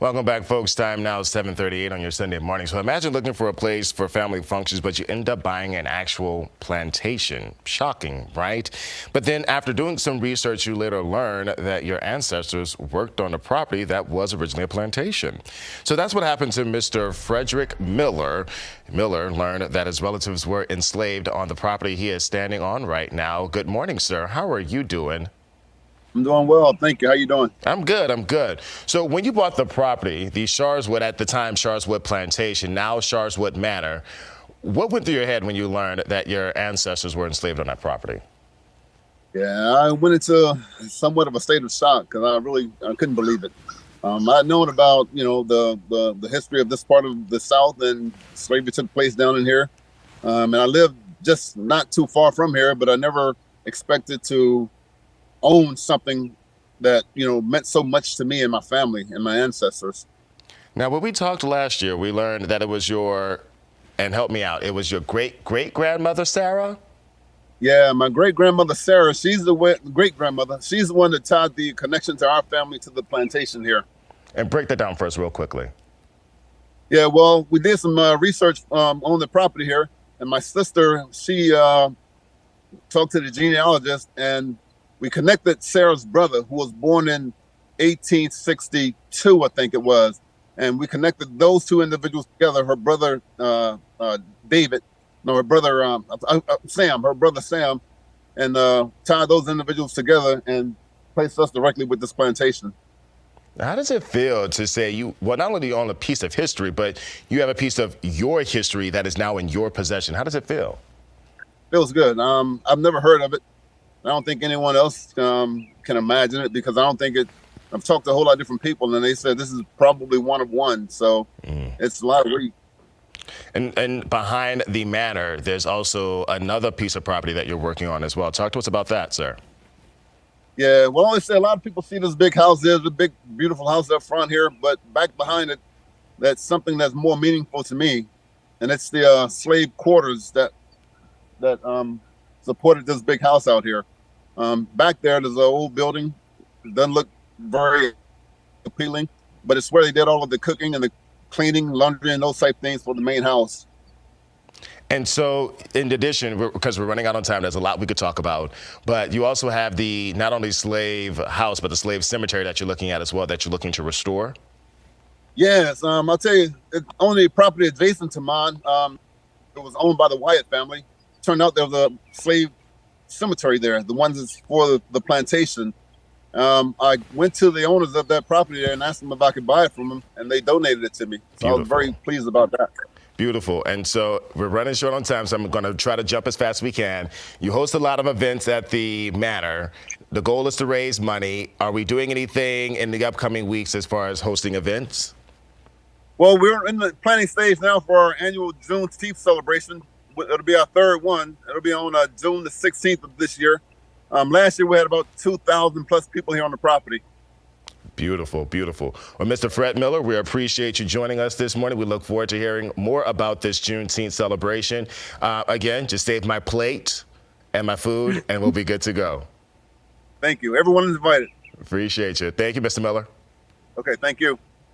Welcome back, folks. Time now is 7:38 on your Sunday morning. So imagine looking for a place for family functions, but you end up buying an actual plantation. Shocking, right? But then after doing some research, you later learn that your ancestors worked on a property that was originally a plantation. So that's what happened to Mr. Frederick Miller. Miller learned that his relatives were enslaved on the property he is standing on right now. Good morning, sir. How are you doing? I'm doing well, thank you. How you doing? I'm good. I'm good. So when you bought the property, the Sharswood, at the time Sharswood Plantation, now Sharswood Manor, what went through your head when you learned that your ancestors were enslaved on that property? Yeah, I went into somewhat of a state of shock because I couldn't believe it. I'd known about the history of this part of the South, and slavery took place down in here. And I lived just not too far from here, but I never expected to own something that meant so much to me and my family and my ancestors. Now, when we talked last year, we learned that it was your, and help me out, it was your great-great-grandmother, Sarah? Yeah, my great grandmother Sarah, she's the great grandmother. She's the one that tied the connection to our family to the plantation here. And break that down for us real quickly. Yeah, well, we did some research on the property here, and my sister, she talked to the genealogist, and we connected Sarah's brother, who was born in 1862, I think it was. And we connected those two individuals together. Her brother, David, no, her brother, Sam, her brother, Sam, and tied those individuals together and placed us directly with this plantation. How does it feel to say well, not only do you own a piece of history, but you have a piece of your history that is now in your possession? How does it feel? Feels good. I've never heard of it. I don't think anyone else can imagine it, because I don't think it. I've talked to a whole lot of different people, and they said this is probably one of one. So it's a lot of reach. And behind the manor, there's also another piece of property that you're working on as well. Talk to us about that, sir. Yeah, well, I say a lot of people see this big house. There's a big, beautiful house up front here, but back behind it, that's something that's more meaningful to me, and it's the slave quarters that supported this big house out here. Back there's an old building. It doesn't look very appealing, but it's where they did all of the cooking and the cleaning, laundry, and those type things for the main house. And so, in addition, because we're running out on time, there's a lot we could talk about. But you also have the not only slave house, but the slave cemetery that you're looking at as well, that you're looking to restore. Yes, I'll tell you, it's only property adjacent to mine. It was owned by the Wyatt family. Turned out there was a slave cemetery there, the ones that's for the plantation. I went to the owners of that property there and asked them if I could buy it from them, and they donated it to me. So Beautiful. I was very pleased about that. Beautiful. And so we're running short on time, so I'm going to try to jump as fast as we can. You host a lot of events at the manor. The goal is to raise money. Are we doing anything in the upcoming weeks as far as hosting events? Well, we're in the planning stage now for our annual Juneteenth celebration. It'll be our third one. It'll be on June the 16th of this year. Last year we had about 2,000 plus people here on the property. Beautiful, beautiful. Well, Mr. Fred Miller, we appreciate you joining us this morning. We look forward to hearing more about this Juneteenth celebration. Again, just save my plate and my food, and we'll be good to go. Thank you. Everyone is invited. Appreciate you. Thank you, Mr. Miller. Okay, thank you.